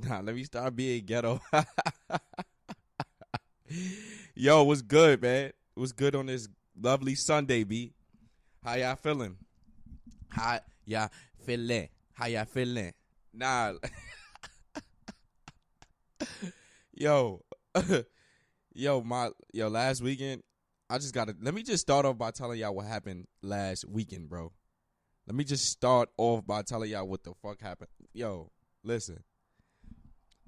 Nah, let me start being ghetto. Yo, what's good, man? What's good on this lovely Sunday, B? How y'all feeling? How y'all feeling? How y'all feeling? Nah, yo, last weekend, I just gotta, let me just start off by telling y'all what happened last weekend, bro. Let me just start off by telling y'all what the fuck happened. Yo, listen.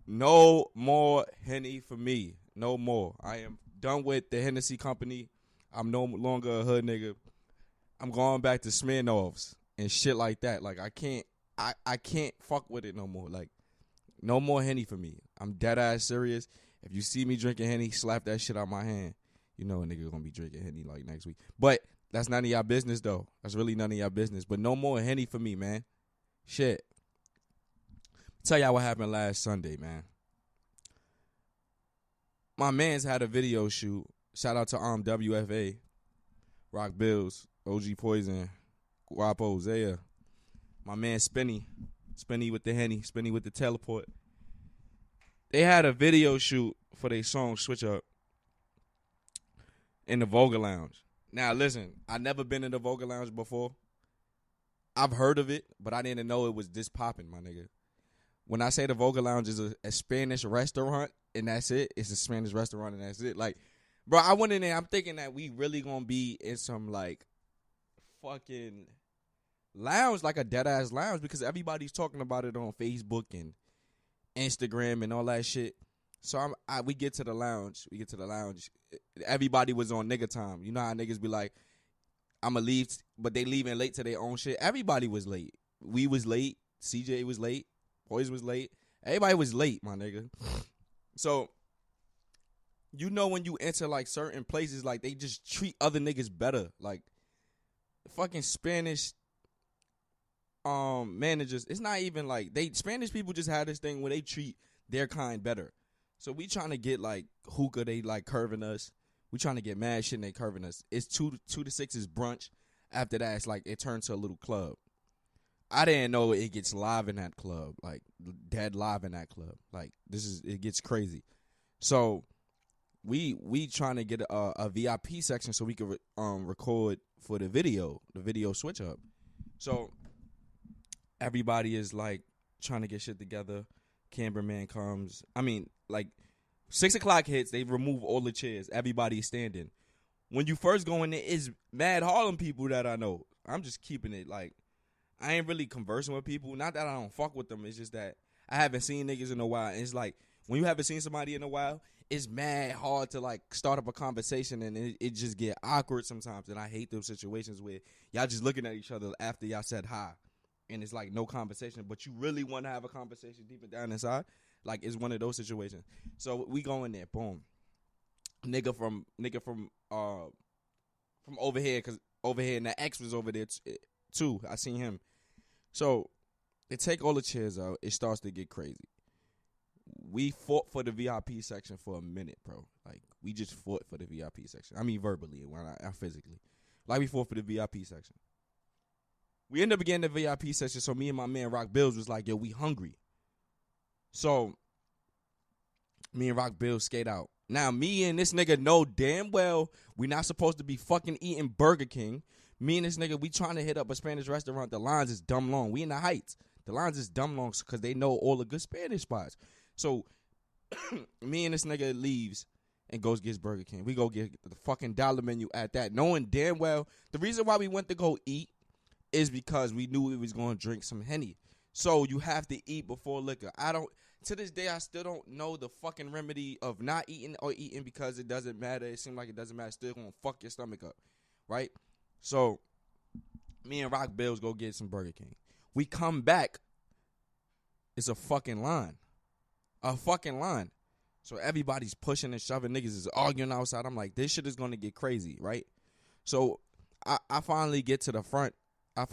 No more Henny for me. No more. I am done with the Hennessy company. I'm no longer a hood nigga. I'm going back to Smirnoffs and shit like that. Like I can't fuck with it no more. Like no more Henny for me. I'm dead ass serious. If you see me drinking Henny, slap that shit out my hand. You know a nigga gonna be drinking Henny like next week. But that's none of y'all business though. That's really none of y'all business. But no more Henny for me, man. Shit. Tell y'all what happened last Sunday, man. My man's had a video shoot. Shout out to WFA, Rock Bills, OG Poison, Guapo, Zaya. My man Spinny with the Henny, Spinny with the teleport. They had a video shoot for their song Switch Up in the Voga Lounge. Now listen, I never been in the Voga Lounge before. I've heard of it, but I didn't know it was this popping, my nigga. When I say the Voga Lounge is a Spanish restaurant and that's it, it's a Spanish restaurant and that's it. Like, bro, I went in there, I'm thinking that we really gonna be in some like fucking lounge, like a dead ass lounge, because everybody's talking about it on Facebook and Instagram and all that shit. So we get to the lounge. Everybody was on nigga time. You know how niggas be like, I'ma leave, but they leaving late to their own shit. Everybody was late. We was late. CJ was late. Poison was late. Everybody was late, my nigga. So, you know when you enter like certain places, like they just treat other niggas better. Like fucking Spanish managers. It's not even like Spanish people just have this thing where they treat their kind better. So we trying to get like hookah, they like curving us. We trying to get mad shit and they curving us. It's 2 to 6 is brunch. After that, it's like it turns to a little club. I didn't know it gets live in that club, like dead live in that club. Like it gets crazy. So we trying to get a VIP section so we can record for the video switch up. So everybody is like trying to get shit together. Cameraman comes. I mean, like 6 o'clock hits, they remove all the chairs. Everybody is standing. When you first go in there, it's mad Harlem people that I know. I'm just keeping it like. I ain't really conversing with people. Not that I don't fuck with them. It's just that I haven't seen niggas in a while. And it's like, when you haven't seen somebody in a while, it's mad hard to, like, start up a conversation. And it just get awkward sometimes. And I hate those situations where y'all just looking at each other after y'all said hi. And it's, like, no conversation. But you really want to have a conversation deep down inside. Like, it's one of those situations. So we go in there. Boom. Nigga from over here. Because over here, and the ex was over there, too. I seen him. So they take all the chairs out. It starts to get crazy. We fought for the VIP section for a minute, bro. Like, we just fought for the VIP section. I mean, verbally, not physically. Like, we fought for the VIP section. We ended up getting the VIP section, so me and my man Rock Bills was like, yo, we hungry. So me and Rock Bills skate out. Now, me and this nigga know damn well we not supposed to be fucking eating Burger King. Me and this nigga, we trying to hit up a Spanish restaurant. The lines is dumb long. We in the Heights. The lines is dumb long because they know all the good Spanish spots. So, me and this nigga leaves and goes gets Burger King. We go get the fucking dollar menu at that, knowing damn well the reason why we went to go eat is because we knew we was going to drink some Henny. So, you have to eat before liquor. To this day, I still don't know the fucking remedy of not eating or eating because it doesn't matter. It seems like it doesn't matter. It's still going to fuck your stomach up, right? So, me and Rock Bills go get some Burger King. We come back. It's a fucking line. A fucking line. So, everybody's pushing and shoving. Niggas is arguing outside. I'm like, this shit is going to get crazy, right? So, I finally get to the front. Of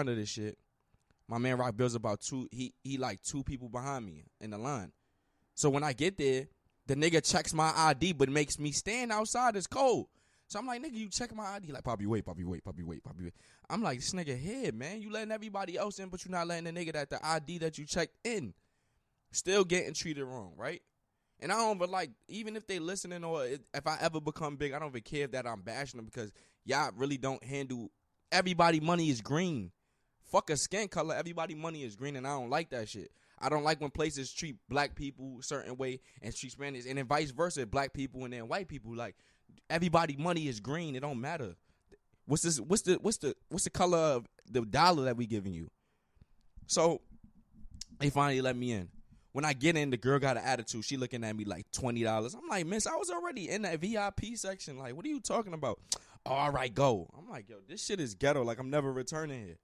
this shit. My man Rock Bills about he like 2 people behind me in the line. So, when I get there, the nigga checks my ID but makes me stand outside. It's cold. So I'm like, nigga, you check my ID. Like, Poppy, wait. I'm like, this nigga here, man. You letting everybody else in, but you not letting the nigga that the ID that you checked in. still getting treated wrong, right? And I don't, but like, even if they listening or if I ever become big, I don't even care that I'm bashing them because y'all really don't handle. Everybody money is green. Fuck a skin color. Everybody money is green, and I don't like that shit. I don't like when places treat black people a certain way and treat Spanish, and then vice versa, black people and then white people. Like, everybody money is green. It don't matter. What's this? What's the color of the dollar that we giving you? So they finally let me in. When I get in, the girl got an attitude. She looking at me like $20. I'm like, miss, I was already in that VIP section. Like, what are you talking about? Oh, all right, go. I'm like, yo, this shit is ghetto. Like, I'm never returning here.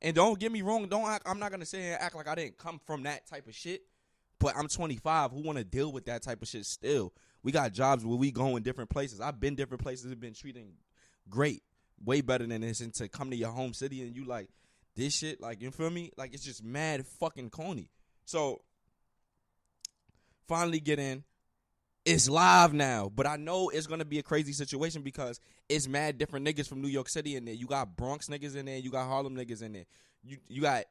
And don't get me wrong. I'm not going to say and act like I didn't come from that type of shit. But I'm 25. Who want to deal with that type of shit still? We got jobs where we go in different places. I've been different places and been treating great. Way better than this. And to come to your home city and you like, this shit, like, you feel me? Like, it's just mad fucking corny. So, finally get in. It's live now, but I know it's gonna be a crazy situation because it's mad different niggas from New York City in there. You got Bronx niggas in there, you got Harlem niggas in there. You got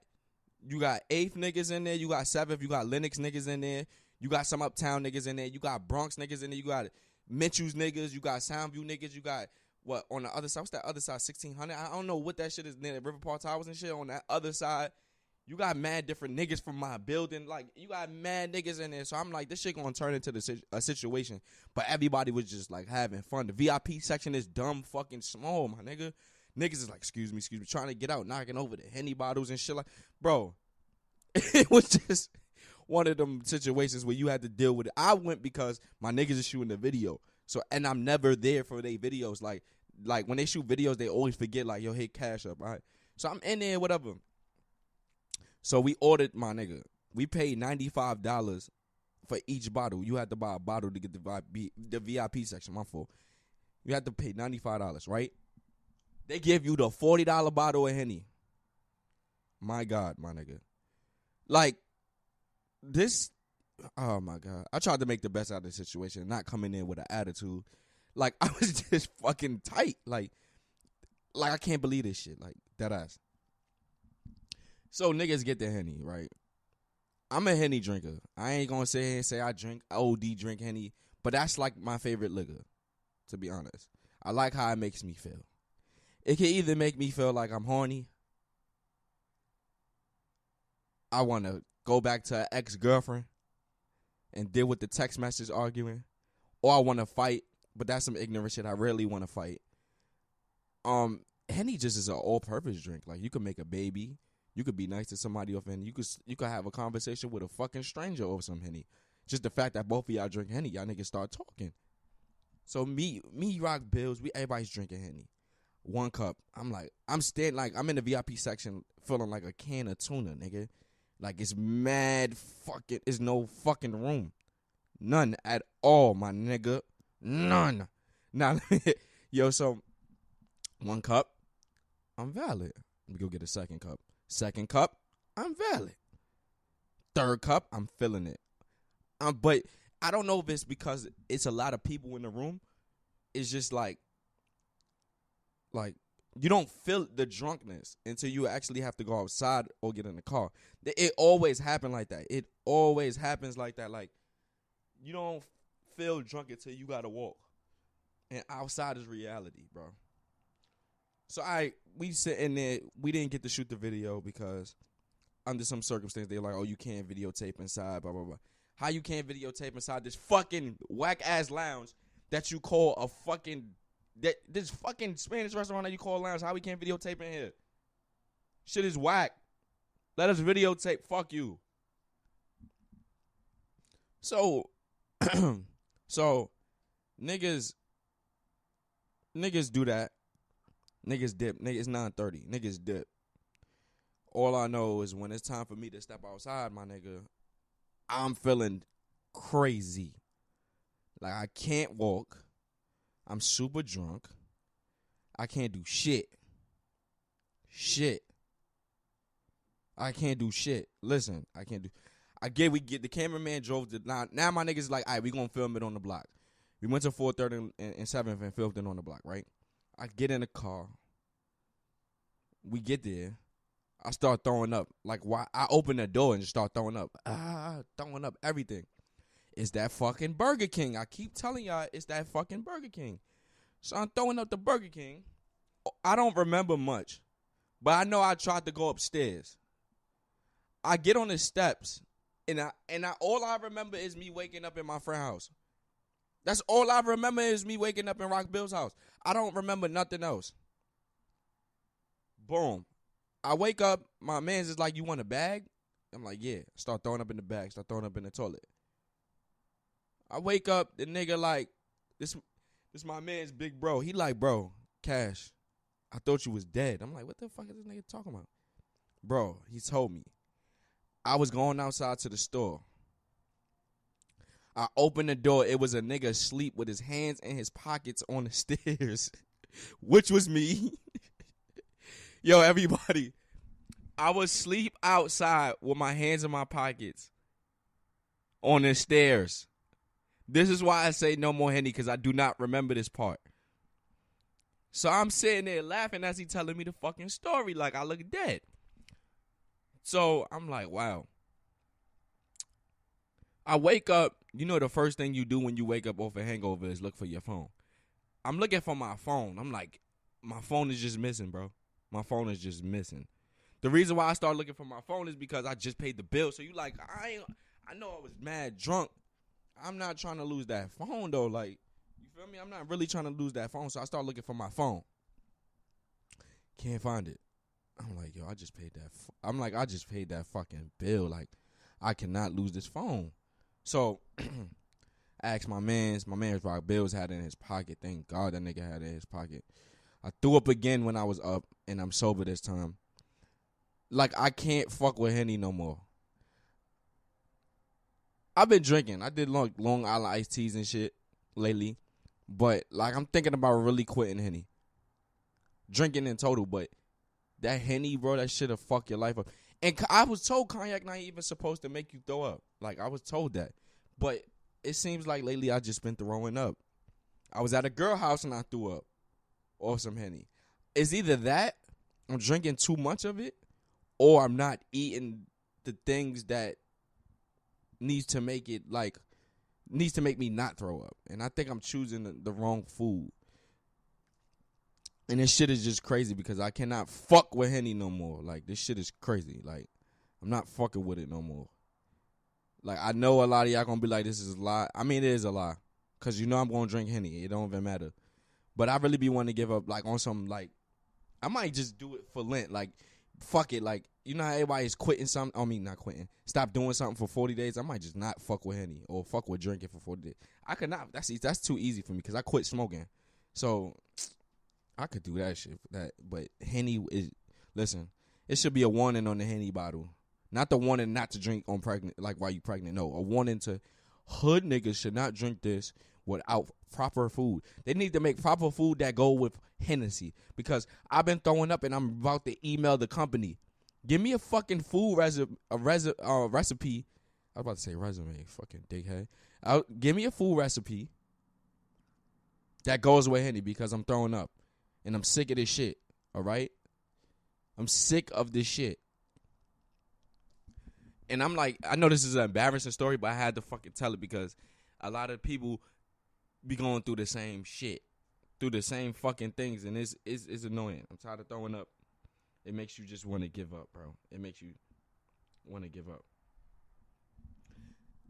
8th niggas in there, you got 7th, you got Lennox niggas in there, you got some Uptown niggas in there, you got Bronx niggas in there, you got Mitchell's niggas, you got Soundview niggas, you got what on the other side? What's that other side? 1600. I don't know what that shit is near River Park Towers and shit. On that other side, you got mad different niggas from my building. Like, you got mad niggas in there. So I'm like, this shit gonna turn into a situation. But everybody was just, like, having fun. The VIP section is dumb fucking small, my nigga. Niggas is like, excuse me, trying to get out, knocking over the Henny bottles and shit. Like, bro, it was just one of them situations where you had to deal with it. I went because my niggas is shooting the video. So, and I'm never there for their videos. Like when they shoot videos, they always forget, like, yo, hit cash up, all right? So I'm in there, whatever. So we ordered, my nigga. We paid $95 for each bottle. You had to buy a bottle to get the VIP section. My fault. You had to pay $95, right? They give you the $40 bottle of Henny. My God, my nigga. Like, this, oh my God. I tried to make the best out of the situation, not coming in with an attitude. Like, I was just fucking tight. Like I can't believe this shit. Like, dead ass. So niggas get the Henny, right? I'm a Henny drinker. I ain't gonna sit here and say I drink Henny, but that's like my favorite liquor, to be honest. I like how it makes me feel. It can either make me feel like I'm horny, I want to go back to an ex-girlfriend and deal with the text message arguing, or I want to fight, but that's some ignorant shit. I rarely want to fight. Henny just is an all-purpose drink. Like, you could make a baby. You could be nice to somebody off Henny. You could have a conversation with a fucking stranger over some Henny. Just the fact that both of y'all drink Henny, y'all niggas start talking. So me, Rock, Bills, everybody's drinking Henny. 1 cup. I'm in the VIP section feeling like a can of tuna, nigga. Like, it's mad fucking, it's no fucking room. None at all, my nigga. None. Now, yo, so 1 cup, I'm valid. Let me go get a 2nd cup. 2nd cup, I'm valid. 3rd cup, I'm feeling it. But I don't know if it's because it's a lot of people in the room. It's just like you don't feel the drunkenness until you actually have to go outside or get in the car. It always happens like that. It always happens like that. Like, you don't feel drunk until you gotta walk. And outside is reality, bro. So we sitting there, we didn't get to shoot the video because under some circumstance they're like, oh, you can't videotape inside, blah, blah, blah. How you can't videotape inside this fucking whack-ass lounge that you call a fucking, this fucking Spanish restaurant that you call a lounge, how we can't videotape in here? Shit is whack. Let us videotape, fuck you. So, niggas do that. Niggas dip. It's 9:30. Niggas dip. All I know is when it's time for me to step outside, my nigga, I'm feeling crazy. Like, I can't walk. I'm super drunk. I can't do shit. I can't do shit. Listen, I can't do. We get the cameraman drove to now my niggas like, all right, we gonna film it on the block. We went to 430 and 7th and filmed it on the block, right? I get in the car. We get there. I start throwing up. Like, why? I open the door and just start throwing up. Throwing up everything. It's that fucking Burger King. I keep telling y'all it's that fucking Burger King. So I'm throwing up the Burger King. I don't remember much, but I know I tried to go upstairs. I get on the steps, and all I remember is me waking up in my friend's house. That's all I remember is me waking up in Rock Bill's house. I don't remember nothing else. Boom. I wake up. My man's just like, you want a bag? I'm like, yeah. Start throwing up in the bag. Start throwing up in the toilet. I wake up. The nigga like, this my man's big bro. He like, bro, Cash, I thought you was dead. I'm like, what the fuck is this nigga talking about? Bro, he told me. I was going outside to the store. I opened the door. It was a nigga asleep with his hands in his pockets on the stairs, which was me. Yo, everybody, I was asleep outside with my hands in my pockets on the stairs. This is why I say no more Henny, because I do not remember this part. So I'm sitting there laughing as he telling me the fucking story like I look dead. So I'm like, wow. I wake up. You know the first thing you do when you wake up off a hangover is look for your phone. I'm looking for my phone. I'm like, my phone is just missing, bro. My phone is just missing. The reason why I started looking for my phone is because I just paid the bill. So you like, I know I was mad drunk. I'm not trying to lose that phone though. Like, you feel me? I'm not really trying to lose that phone. So I start looking for my phone. Can't find it. I'm like, yo, I just paid that. I just paid that fucking bill. Like, I cannot lose this phone. So I asked my man's Rock Bills had it in his pocket. Thank God that nigga had it in his pocket. I threw up again when I was up, and I'm sober this time. Like, I can't fuck with Henny no more. I've been drinking. I did Long Island iced teas and shit lately. But, like, I'm thinking about really quitting Henny. Drinking in total, but that Henny, bro, that shit'll fuck your life up. And I was told cognac not even supposed to make you throw up. Like, I was told that. But it seems like lately I just been throwing up. I was at a girl house and I threw up. Or some Henny. It's either that, I'm drinking too much of it, or I'm not eating the things that needs to make me not throw up. And I think I'm choosing the wrong food. And this shit is just crazy because I cannot fuck with Henny no more. Like, this shit is crazy. Like, I'm not fucking with it no more. Like, I know a lot of y'all gonna be like, this is a lie. I mean, it is a lie. Because you know I'm gonna drink Henny. It don't even matter. But I really be wanting to give up, like, on some, like, I might just do it for Lent. Like, fuck it. Like, you know how everybody's quitting something? I mean, not quitting. Stop doing something for 40 days. I might just not fuck with Henny or fuck with drinking for 40 days. I could not. That's too easy for me because I quit smoking. So, I could do that shit. But Henny is, listen, it should be a warning on the Henny bottle. Not the warning not to drink on pregnant, like, while you pregnant. No, a warning to hood niggas should not drink this without proper food. They need to make proper food that go with Hennessy because I've been throwing up and I'm about to email the company. Give me a fucking food recipe. I was about to say resume, fucking dickhead. Give me a food recipe that goes with Henny because I'm throwing up and I'm sick of this shit. All right, I'm sick of this shit. And I'm like, I know this is an embarrassing story, but I had to fucking tell it because a lot of people be going through the same shit, through the same fucking things, and it's annoying. I'm tired of throwing up. It makes you just want to give up, bro. It makes you want to give up.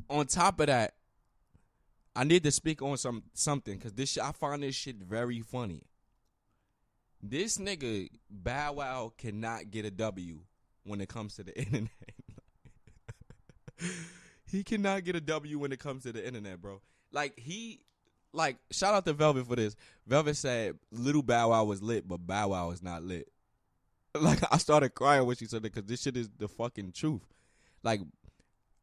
On top of that, I need to speak on something because this shit, I find this shit very funny. This nigga Bow Wow cannot get a W when it comes to the internet. He cannot get a W when it comes to the internet, bro. Like, shout out to Velvet for this. Velvet said Little Bow Wow was lit, but Bow Wow is not lit. Like, I started crying when she said that because this shit is the fucking truth. Like,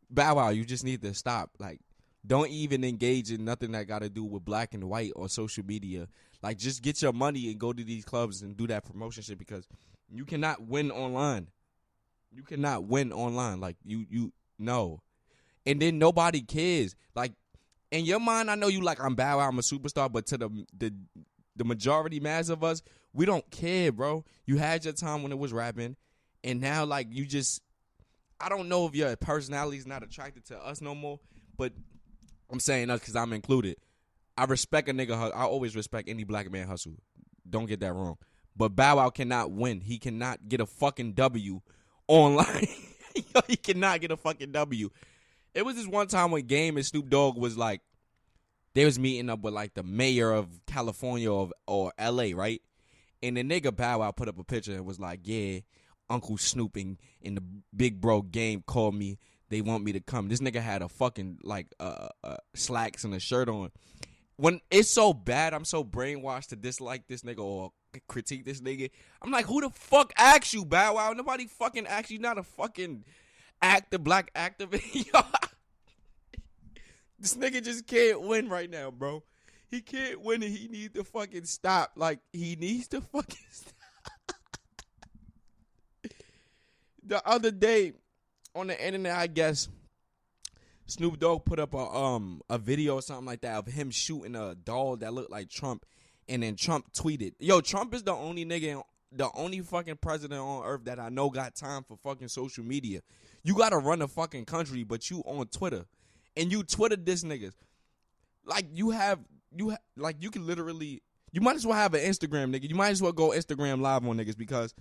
Bow Wow, you just need to stop. Like, don't even engage in nothing that got to do with black and white or social media. Like, just get your money and go to these clubs and do that promotion shit because you cannot win online. You cannot win online. Like, you no. And then nobody cares. Like, in your mind, I know you like, I'm Bow Wow, I'm a superstar, but to the majority mass of us, we don't care, bro. You had your time when it was rapping, And now, like, you just, I don't know if your personality is not attracted to us no more, but I'm saying us because I'm included. I respect a nigga. I always respect any black man hustle. Don't get that wrong. But Bow Wow cannot win. He cannot get a fucking W online. He cannot get a fucking W. It was this one time when Game and Snoop Dogg was like, they was meeting up with like the mayor of California or LA, right? And the nigga Bow Wow put up a picture and was like, yeah, Uncle Snoop and the big bro Game called me. They want me to come. This nigga had a fucking like slacks and a shirt on. When it's so bad, I'm so brainwashed to dislike this nigga or critique this nigga. I'm like, who the fuck asked you, Bow Wow? Nobody fucking asked you. Not a fucking black activist. This nigga just can't win right now, bro. He can't win and he needs to fucking stop. Like, he needs to fucking stop. The other day on the internet, I guess, Snoop Dogg put up a video or something like that of him shooting a doll that looked like Trump, and then Trump tweeted, yo, Trump is the only nigga, the only fucking president on earth that I know got time for fucking social media. You gotta run a fucking country, but you on Twitter, and you Twitter this niggas. Like, you can literally, you might as well have an Instagram, nigga. You might as well go Instagram live on niggas, because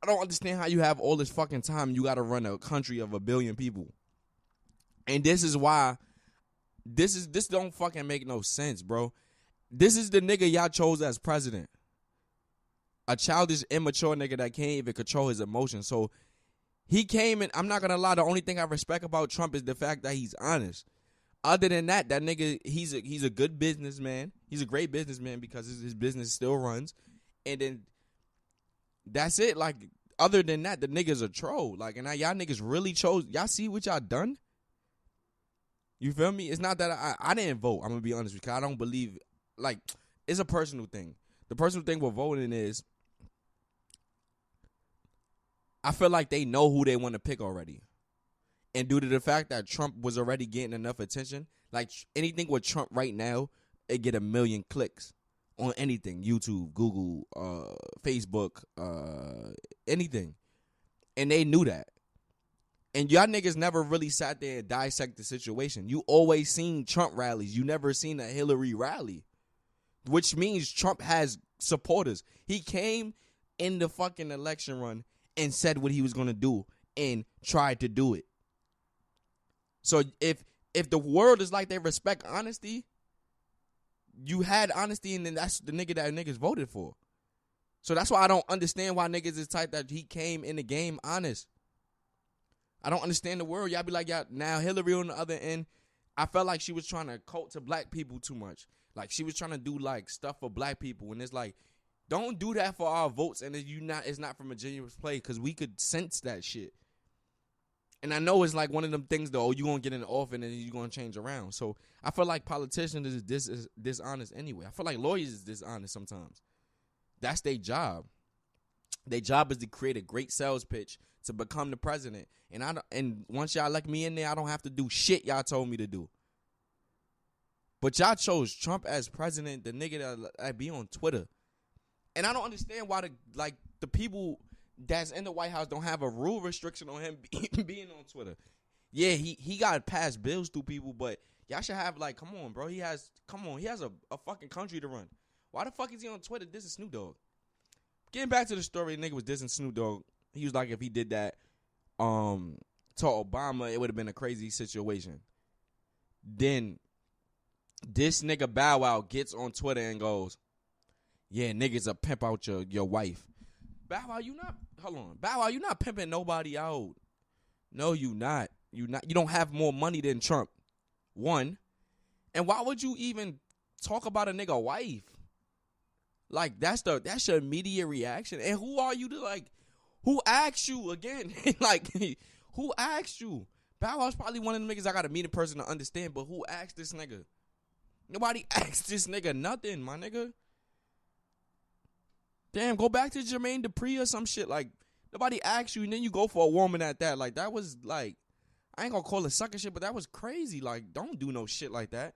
I don't understand how you have all this fucking time and you gotta run a country of 1 billion people. And this is why this don't fucking make no sense, bro. This is the nigga y'all chose as president. A childish, immature nigga that can't even control his emotions. So he came and I'm not gonna lie, the only thing I respect about Trump is the fact that he's honest. Other than that nigga, he's a good businessman. He's a great businessman because his business still runs. And then that's it. Like, other than that, the nigga's a troll. Like, and now y'all niggas really chose. Y'all see what y'all done? You feel me? It's not that I didn't vote. I'm going to be honest with you. I don't believe, like, it's a personal thing. The personal thing with voting is, I feel like they know who they want to pick already. And due to the fact that Trump was already getting enough attention, like, anything with Trump right now, it get 1 million clicks on anything. YouTube, Google, Facebook, anything. And they knew that. And y'all niggas never really sat there and dissect the situation. You always seen Trump rallies. You never seen a Hillary rally. Which means Trump has supporters. He came in the fucking election run and said what he was going to do and tried to do it. So if the world is like they respect honesty, you had honesty, and then that's the nigga that niggas voted for. So that's why I don't understand why niggas is type that he came in the game honest. I don't understand the world. Y'all be like, y'all, now Hillary on the other end, I felt like she was trying to cult to black people too much. Like, she was trying to do, like, stuff for black people. And it's like, don't do that for our votes. And it's not from a genuine play, because we could sense that shit. And I know it's like one of them things, though, you going to get in the office and then you going to change around. So I feel like politicians is dishonest anyway. I feel like lawyers is dishonest sometimes. That's their job. Their job is to create a great sales pitch to become the president. And once y'all elect me in there, I don't have to do shit y'all told me to do. But y'all chose Trump as president, the nigga that be on Twitter. And I don't understand why the people that's in the White House don't have a rule restriction on him being on Twitter. Yeah, he got passed bills through people, but y'all should have, like, come on, bro. He has a fucking country to run. Why the fuck is he on Twitter? This is Snoop Dogg. Getting back to the story, the nigga was dissing Snoop Dogg. He was like, if he did that to Obama, it would have been a crazy situation. Then this nigga Bow Wow gets on Twitter and goes, yeah, niggas a pimp out your wife. Bow Wow, Bow Wow, you not pimping nobody out. No, you not. You don't have more money than Trump. One. And why would you even talk about a nigga wife? Like, that's your immediate reaction. And who are you to, like, who asked you again? Like, who asked you? Bow Wow's probably one of the niggas I gotta meet in person to understand, but who asked this nigga? Nobody asked this nigga nothing, my nigga. Damn, go back to Jermaine Dupri or some shit. Like, nobody asked you, and then you go for a woman at that. Like, that was, like, I ain't gonna call it sucker shit, but that was crazy. Like, don't do no shit like that.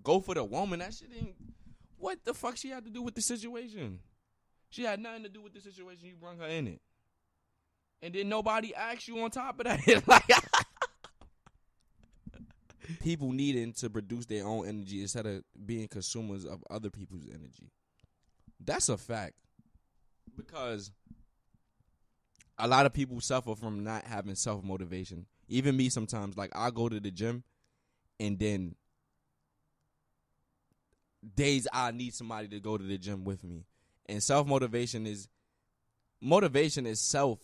Go for the woman. That shit ain't, what the fuck she had to do with the situation? She had nothing to do with the situation. You brought her in it. And then nobody asks you on top of that. Like, people needing to produce their own energy instead of being consumers of other people's energy. That's a fact. Because a lot of people suffer from not having self-motivation. Even me sometimes. Like, I go to the gym and then days I need somebody to go to the gym with me. And self-motivation is self.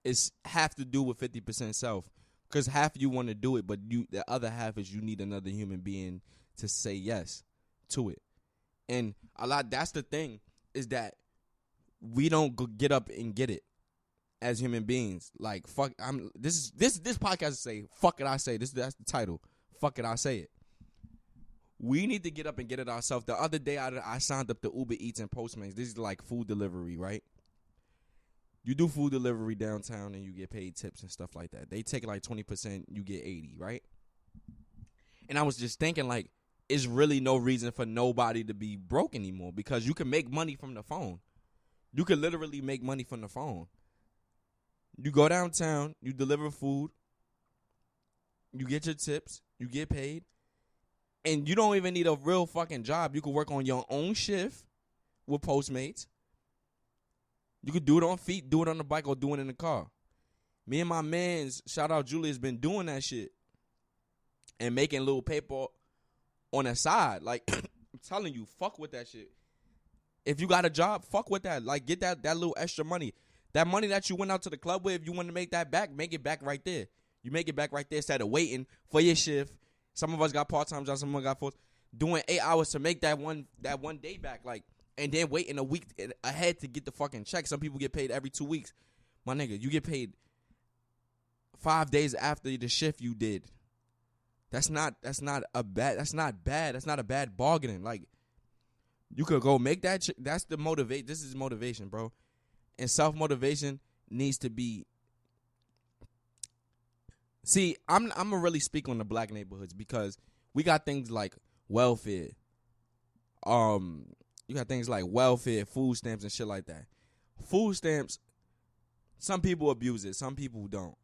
It's have to do with 50% self. Because half you want to do it, but the other half is you need another human being to say yes to it. And that's the thing, is that we don't get up and get it as human beings. Like, fuck, this podcast is say, fuck it, I say. That's the title. Fuck it, I say it. We need to get up and get it ourselves. The other day, I signed up to Uber Eats and Postmates. This is like food delivery, right? You do food delivery downtown and you get paid tips and stuff like that. They take like 20%, you get 80, right? And I was just thinking, like, it's really no reason for nobody to be broke anymore, because you can make money from the phone. You can literally make money from the phone. You go downtown, you deliver food, you get your tips, you get paid, and you don't even need a real fucking job. You can work on your own shift with Postmates. You could do it on feet, do it on the bike, or do it in the car. Me and my mans, shout out Julius, been doing that shit and making little paper on the side. Like, I'm telling you, fuck with that shit. If you got a job, fuck with that. Like, get that little extra money. That money that you went out to the club with, if you want to make that back, make it back right there. You make it back right there instead of waiting for your shift. Some of us got part-time jobs, some of us got full. Doing 8 hours to make that one day back. Like, and then waiting a week ahead to get the fucking check. Some people get paid every 2 weeks. My nigga, you get paid 5 days after the shift you did. That's not bad. That's not a bad bargaining. Like, you could go make that. That's the motivate. This is motivation, bro. And self-motivation needs to be. See, I'm gonna really speak on the black neighborhoods, because we got things like welfare. You got things like welfare, food stamps, and shit like that. Food stamps, some people abuse it. Some people don't.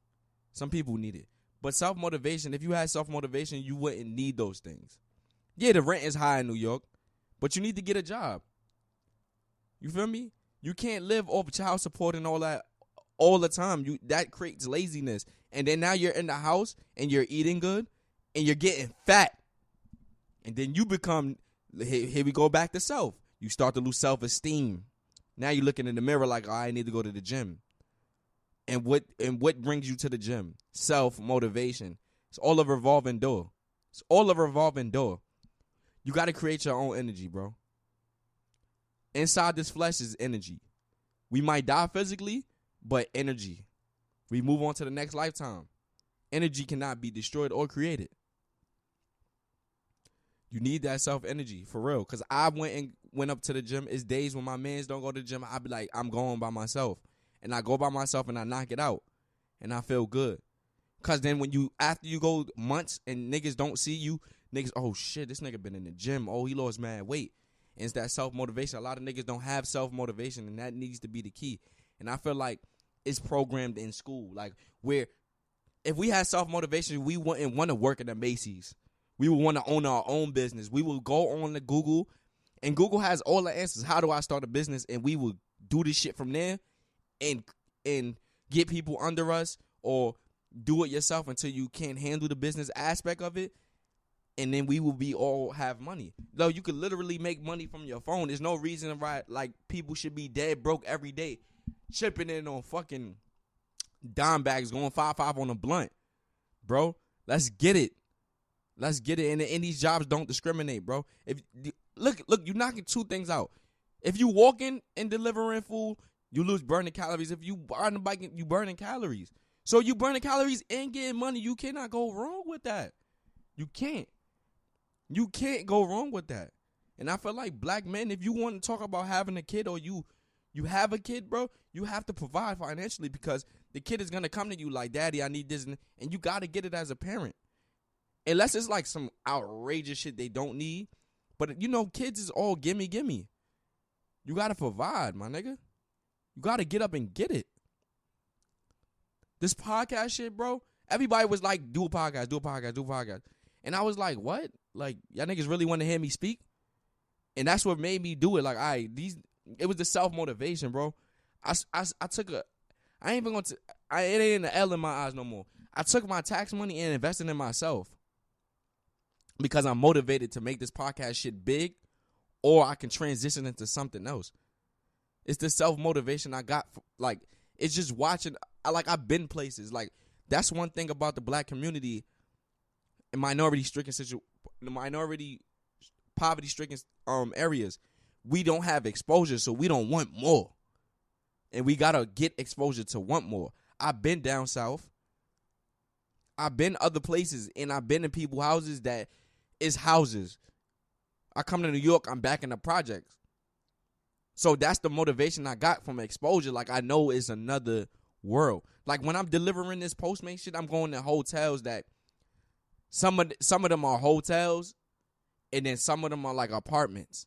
Some people need it. But self-motivation, if you had self-motivation, you wouldn't need those things. Yeah, the rent is high in New York, but you need to get a job. You feel me? You can't live off child support and all that all the time. That creates laziness. And then now you're in the house and you're eating good and you're getting fat. And then you become, here we go back to self. You start to lose self-esteem. Now you're looking in the mirror like, oh, I need to go to the gym. And what brings you to the gym? Self-motivation. It's all a revolving door. It's all a revolving door. You got to create your own energy, bro. Inside this flesh is energy. We might die physically, but energy. We move on to the next lifetime. Energy cannot be destroyed or created. You need that self-energy, for real. Because I went up to the gym. It's days when my mans don't go to the gym. I be like, I'm going by myself. And I go by myself and I knock it out. And I feel good. Because then after you go months and niggas don't see you, niggas, oh shit, this nigga been in the gym. Oh, he lost mad weight. And it's that self-motivation. A lot of niggas don't have self-motivation, and that needs to be the key. And I feel like it's programmed in school. Like, where if we had self-motivation, we wouldn't want to work at the Macy's. We would want to own our own business. We would go on to Google, and Google has all the answers. How do I start a business? And we would do this shit from there and get people under us, or do it yourself until you can't handle the business aspect of it. And then we will all have money. Though you could literally make money from your phone. There's no reason why like people should be dead broke every day, chipping in on fucking dime bags, going 5-5 on a blunt, bro. Let's get it. Let's get it. And these jobs don't discriminate, bro. If look, you're knocking two things out. If you walking and delivering food, you lose burning calories. If you on the bike, you burning calories. So you burning calories and getting money. You cannot go wrong with that. You can't. You can't go wrong with that. And I feel like black men, if you want to talk about having a kid, or you have a kid, bro, you have to provide financially, because the kid is going to come to you like, Daddy, I need this. And you got to get it as a parent. Unless it's like some outrageous shit they don't need. But, kids is all gimme. You got to provide, my nigga. You got to get up and get it. This podcast shit, bro. Everybody was like, do a podcast, do a podcast, do a podcast. And I was like, what? Like, y'all niggas really want to hear me speak? And that's what made me do it. Like, it was the self-motivation, bro. I took it ain't the L in my eyes no more. I took my tax money and invested in myself because I'm motivated to make this podcast shit big, or I can transition into something else. It's the self-motivation I got. Like, it's just watching. I've been places. Like, that's one thing about the black community in poverty-stricken areas. We don't have exposure, so we don't want more. And we got to get exposure to want more. I've been down south. I've been other places, and I've been in people's houses that is houses. I come to New York, I'm back in the projects. So that's the motivation I got from exposure. Like, I know it's another world. Like, when I'm delivering this Postmate shit, I'm going to hotels that some of them are hotels, and then some of them are like apartments.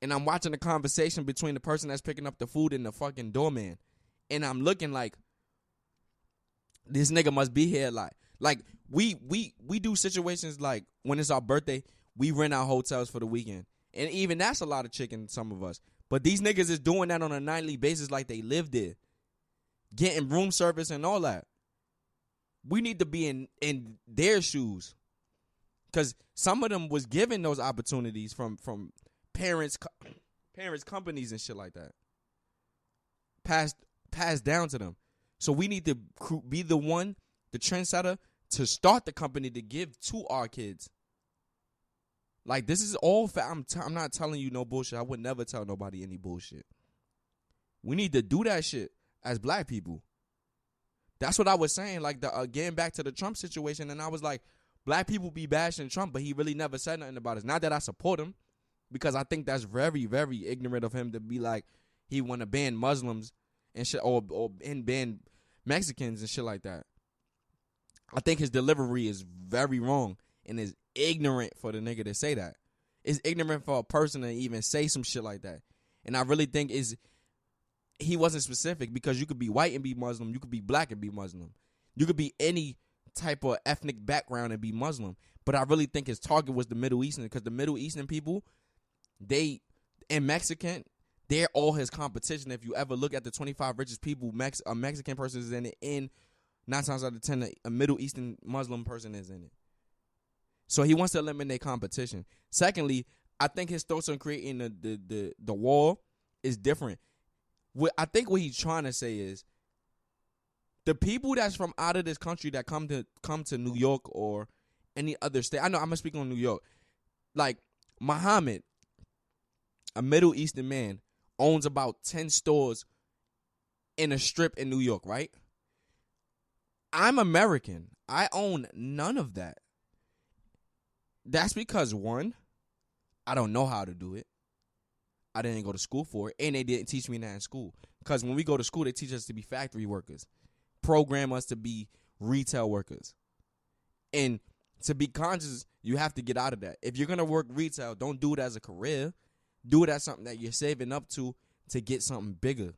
And I'm watching the conversation between the person that's picking up the food and the fucking doorman. And I'm looking like, this nigga must be here. Like we do situations like when it's our birthday, we rent out hotels for the weekend. And even that's a lot of chicken, some of us. But these niggas is doing that on a nightly basis like they live there. Getting room service and all that. We need to be in their shoes. Because some of them was given those opportunities from parents, companies and shit like that. Passed down to them. So we need to be the one, the trendsetter, to start the company to give to our kids. Like, this is all I'm not telling you no bullshit. I would never tell nobody any bullshit. We need to do that shit as black people. That's what I was saying. Like, getting back to the Trump situation, and I was like, black people be bashing Trump, but he really never said nothing about it. Not that I support him, because I think that's very, very ignorant of him to be like, he want to ban Muslims and shit, or ban Mexicans and shit like that. I think his delivery is very wrong and is ignorant for the nigga to say that. It's ignorant for a person to even say some shit like that. And I really think he wasn't specific, because you could be white and be Muslim, you could be black and be Muslim, you could be any type of ethnic background and be Muslim. But I really think his target was the Middle Eastern, because the Middle Eastern people, Mexican, they're all his competition. If you ever look at the 25 richest people, a Mexican person is in it, and 9 times out of 10, a Middle Eastern Muslim person is in it. So he wants to eliminate competition. Secondly, I think his thoughts on creating the wall is different. I think what he's trying to say is, the people that's from out of this country that come to New York or any other state. I know I'm speaking on New York. Like, Muhammad, a Middle Eastern man, owns about 10 stores in a strip in New York, right? I'm American. I own none of that. That's because, one, I don't know how to do it. I didn't go to school for it, and they didn't teach me that in school. Because when we go to school, they teach us to be factory workers, program us to be retail workers. And to be conscious, you have to get out of that. If you're going to work retail, don't do it as a career. Do it as something that you're saving up to get something bigger.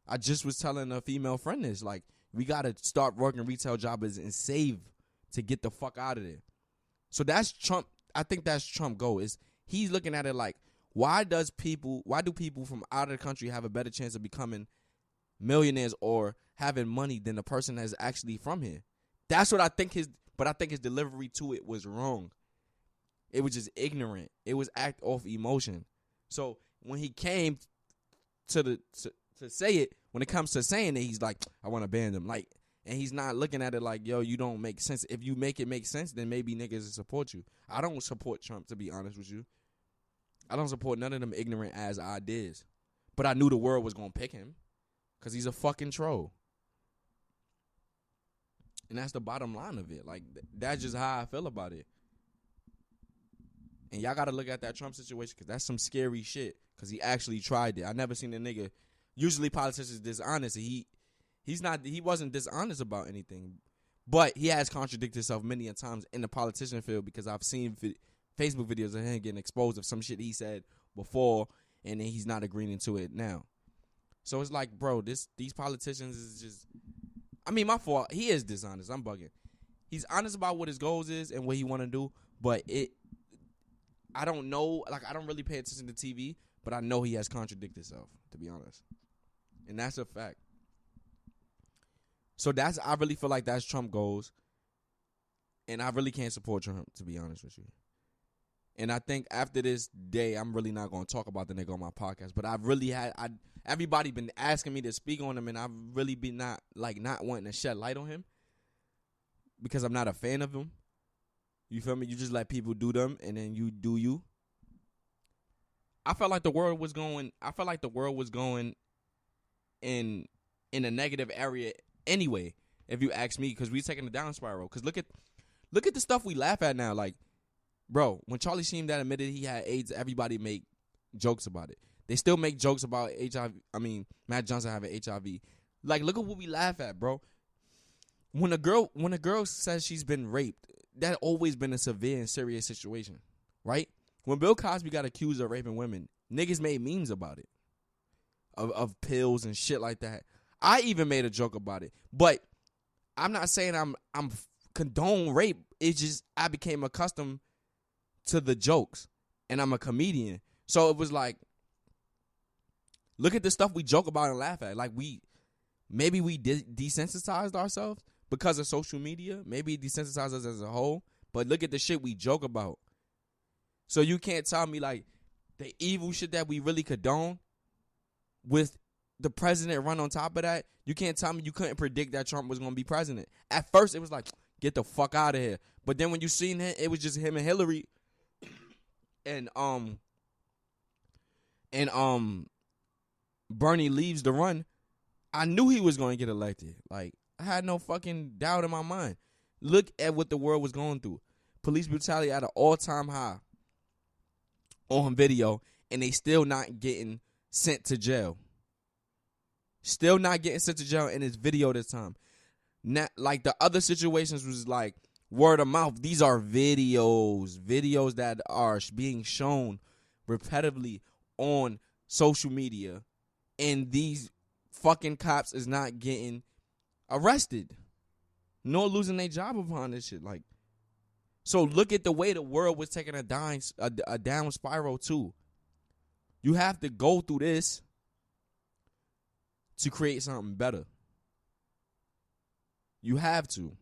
I just was telling a female friend this, like, we got to start working retail jobs and save to get the fuck out of there. So that's Trump. I think that's Trump's goal. He's looking at it like, why do people from out of the country have a better chance of becoming millionaires or having money than the person that's actually from here? That's what I think but I think his delivery to it was wrong. It was just ignorant. It was act off emotion. So when he came to say it, when it comes to saying it, he's like, I want to ban them. Like, and he's not looking at it like, yo, you don't make sense. If you make it make sense, then maybe niggas will support you. I don't support Trump, to be honest with you. I don't support none of them ignorant ass ideas. But I knew the world was going to pick him because he's a fucking troll. And that's the bottom line of it. Like, that's just how I feel about it. And y'all got to look at that Trump situation, because that's some scary shit, because he actually tried it. I never seen a nigga. Usually politicians dishonest. He wasn't dishonest about anything. But he has contradicted himself many a times in the politician field, because I've seen Facebook videos of him getting exposed of some shit he said before, and then he's not agreeing to it now. So it's like, bro, these politicians is just, I mean, my fault. He is dishonest. I'm bugging. He's honest about what his goals is and what he want to do, but I don't know. Like, I don't really pay attention to TV, but I know he has contradicted himself, to be honest. And that's a fact. So I really feel like that's Trump goals. And I really can't support Trump, to be honest with you. And I think after this day, I'm really not going to talk about the nigga on my podcast. But I've really everybody been asking me to speak on him, and I've really been not wanting to shed light on him because I'm not a fan of him. You feel me? You just let people do them, and then you do you. I felt like the world was going in a negative area anyway, if you ask me, because we taking a down spiral. Because look at the stuff we laugh at now. Like, bro, when Charlie Sheen that admitted he had AIDS, everybody make jokes about it. They still make jokes about HIV. I mean, Matt Johnson having HIV. Like, look at what we laugh at, bro. When a girl says she's been raped, that always been a severe and serious situation, right? When Bill Cosby got accused of raping women, niggas made memes about it, of pills and shit like that. I even made a joke about it, but I'm not saying I'm condone rape. It's just I became accustomed to the jokes, and I'm a comedian, so it was like, look at the stuff we joke about and laugh at. Like, maybe we desensitized ourselves because of social media. Maybe it desensitized us as a whole. But look at the shit we joke about. So you can't tell me, like, the evil shit that we really condone with the president run on top of that. You can't tell me you couldn't predict that Trump was going to be president. At first, it was like, get the fuck out of here. But then when you seen it, it was just him and Hillary. And Bernie leaves the run. I knew he was going to get elected. Like, I had no fucking doubt in my mind. Look at what the world was going through. Police brutality at an all-time high on video, and they still not getting sent to jail. Still not getting sent to jail in this video this time. Not like the other situations was like word of mouth. These are videos that are being shown repetitively on social media, and these fucking cops is not getting arrested nor losing their job upon this shit. Like, so look at the way the world was taking a down spiral too. You have to go through this to create something better. You have to.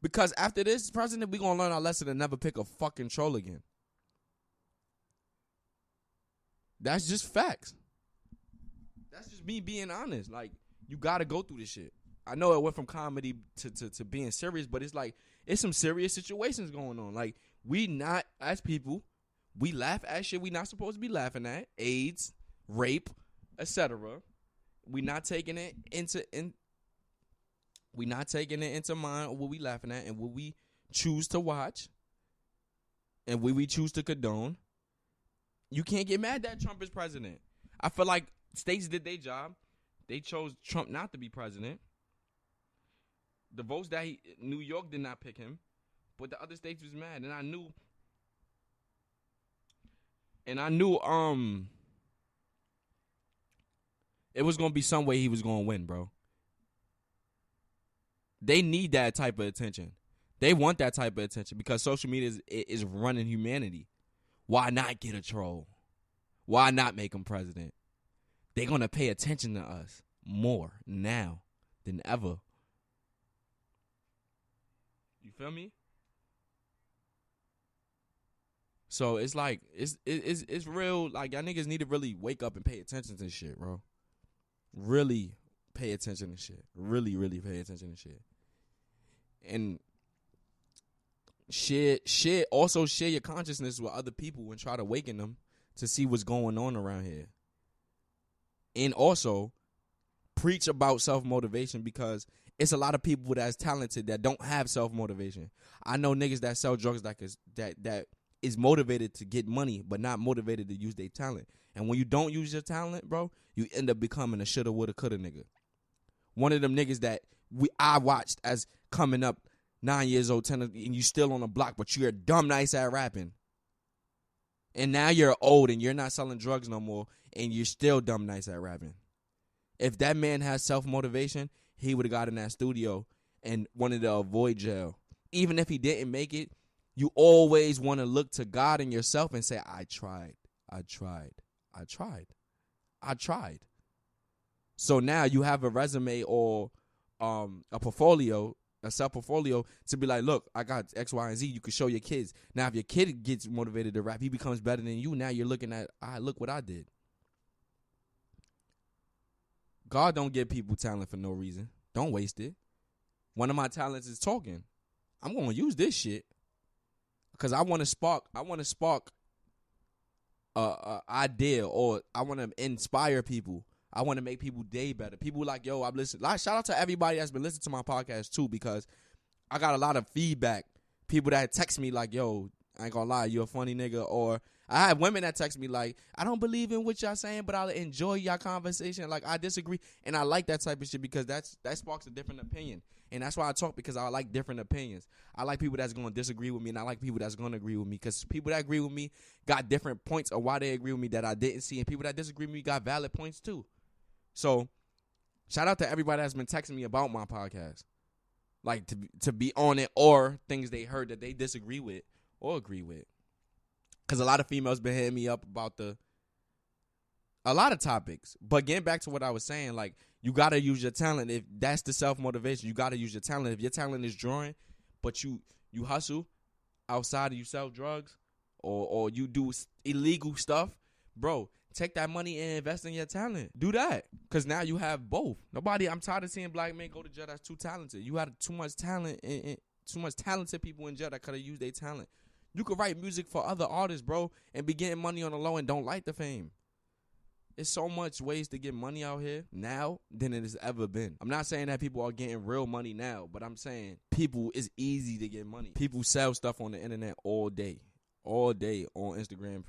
Because after this president, we're going to learn our lesson and never pick a fucking troll again. That's just facts. That's just me being honest. Like, you got to go through this shit. I know it went from comedy to being serious, but it's like, it's some serious situations going on. Like, we not, as people, we laugh at shit we not supposed to be laughing at. AIDS, rape, etc. We not taking it into mind what we laughing at and what we choose to watch and what we choose to condone. You can't get mad that Trump is president. I feel like states did their job. They chose Trump not to be president. The votes that New York did not pick him, but the other states was mad, and I knew it was gonna be some way he was gonna win, bro. They need that type of attention. They want that type of attention because social media is running humanity. Why not get a troll? Why not make him president? They're going to pay attention to us more now than ever. You feel me? So it's like, it's real. Like, y'all niggas need to really wake up and pay attention to this shit, bro. Really pay attention to shit. Really, really pay attention to shit. And also share your consciousness with other people and try to awaken them to see what's going on around here. And also preach about self-motivation, because it's a lot of people that's talented that don't have self-motivation. I know niggas that sell drugs that is motivated to get money but not motivated to use their talent. And when you don't use your talent, bro, you end up becoming a shoulda, woulda, coulda nigga. One of them niggas that I watched as coming up 9 years old, 10, and you still on the block, but you're dumb nice at rapping. And now you're old and you're not selling drugs no more, and you're still dumb nice at rapping. If that man has self-motivation, he would have got in that studio and wanted to avoid jail. Even if he didn't make it, you always want to look to God and yourself and say, I tried. So now you have a resume or a portfolio, a self-portfolio to be like, look, I got X, Y, and Z. You can show your kids. Now, if your kid gets motivated to rap, he becomes better than you. Now you're looking at, look what I did. God don't give people talent for no reason. Don't waste it. One of my talents is talking. I'm going to use this shit because I want to spark a idea, or I want to inspire people. I want to make people day better. People like, yo, I've listened. Like, shout out to everybody that's been listening to my podcast too, because I got a lot of feedback. People that text me like, yo, I ain't gonna lie, you a funny nigga. Or I have women that text me like, I don't believe in what y'all saying, but I'll enjoy y'all conversation. Like, I disagree. And I like that type of shit because that sparks a different opinion. And that's why I talk, because I like different opinions. I like people that's going to disagree with me, and I like people that's going to agree with me, because people that agree with me got different points of why they agree with me that I didn't see, and people that disagree with me got valid points too. So shout out to everybody that's been texting me about my podcast, like to be on it, or things they heard that they disagree with or agree with. Because a lot of females been hitting me up about a lot of topics. But getting back to what I was saying, like, you got to use your talent. If that's the self-motivation, you got to use your talent. If your talent is drawing, but you hustle outside of, you sell drugs or you do illegal stuff, bro, take that money and invest in your talent. Do that, because now you have both. I'm tired of seeing black men go to jail that's too talented. You had too much talent and too much talented people in jail that could have used their talent. You could write music for other artists, bro, and be getting money on the low and don't like the fame. It's so much ways to get money out here now than it has ever been. I'm not saying that people are getting real money now, but I'm saying it's easy to get money. People sell stuff on the internet all day on Instagram.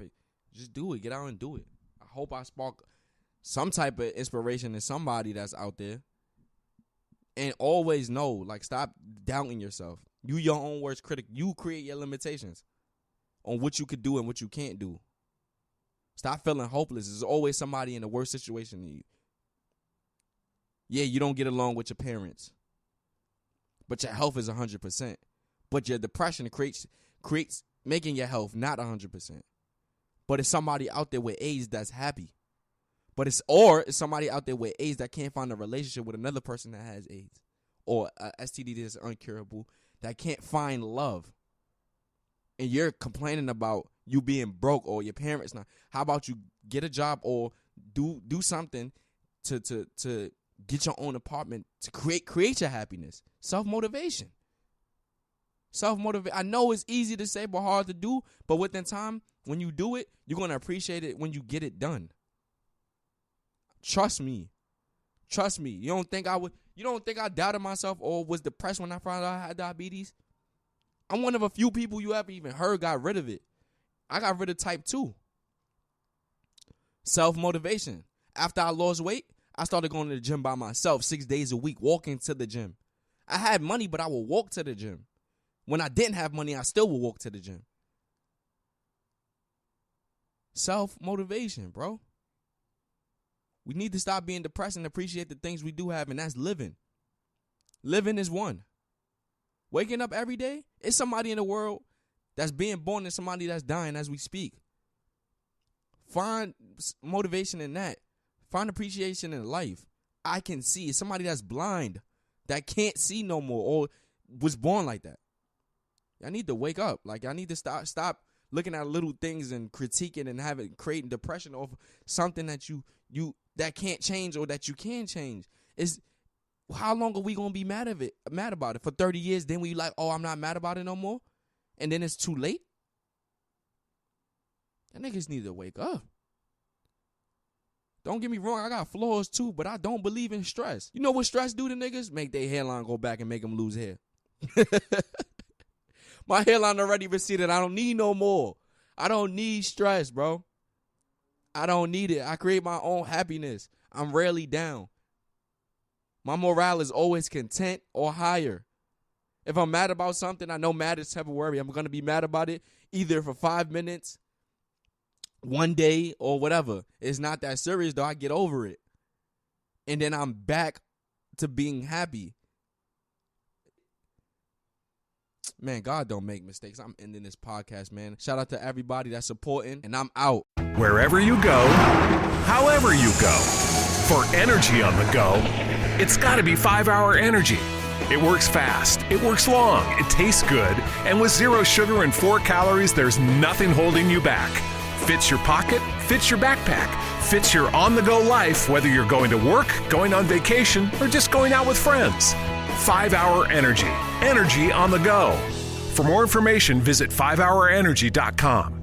Just do it. Get out and do it. I hope I spark some type of inspiration in somebody that's out there. And always know, like, stop doubting yourself. You your own worst critic. You create your limitations on what you could do and what you can't do. Stop feeling hopeless. There's always somebody in a worse situation than you. Yeah, you don't get along with your parents, but your health is 100%. But your depression creates making your health not 100%. But it's somebody out there with AIDS that's happy. But it's somebody out there with AIDS that can't find a relationship with another person that has AIDS, or a STD that's incurable, that can't find love. And you're complaining about you being broke or your parents not. How about you get a job or do something to get your own apartment, to create your happiness? Self-motivation. I know it's easy to say but hard to do, but within time, when you do it, you're going to appreciate it when you get it done. Trust me. You don't think I doubted myself or was depressed when I found out I had diabetes? I'm one of a few people you ever even heard got rid of it. I got rid of type 2. Self-motivation. After I lost weight, I started going to the gym by myself 6 days a week, walking to the gym. I had money, but I would walk to the gym. When I didn't have money, I still would walk to the gym. Self-motivation, bro. We need to stop being depressed and appreciate the things we do have, and that's living. Living is one. Waking up every day, it's somebody in the world that's being born and somebody that's dying as we speak. Find motivation in that. Find appreciation in life. I can see. It's somebody that's blind, that can't see no more, or was born like that. I need to wake up. Like, I need to stop looking at little things and critiquing and creating depression over something that you that can't change or that you can change. How long are we gonna be mad about it? For 30 years, then we like, oh, I'm not mad about it no more, and then it's too late. That niggas need to wake up. Don't get me wrong, I got flaws too, but I don't believe in stress. You know what stress do to niggas? Make their hairline go back and make them lose hair. My hairline already receded. I don't need no more. I don't need stress, bro. I don't need it. I create my own happiness. I'm rarely down. My morale is always content or higher. If I'm mad about something, I know mad is temporary. I'm going to be mad about it either for 5 minutes, one day, or whatever. It's not that serious, though. I get over it. and then I'm back to being happy. Man, God don't make mistakes. I'm ending this podcast, man. Shout out to everybody that's supporting, and I'm out. Wherever you go, however you go, for energy on the go, it's got to be 5-Hour Energy. It works fast, it works long, it tastes good, and with 0 sugar and 4 calories, there's nothing holding you back. Fits your pocket, fits your backpack, fits your on-the-go life, whether you're going to work, going on vacation, or just going out with friends. 5-Hour Energy. Energy on the go. For more information, visit 5hourenergy.com.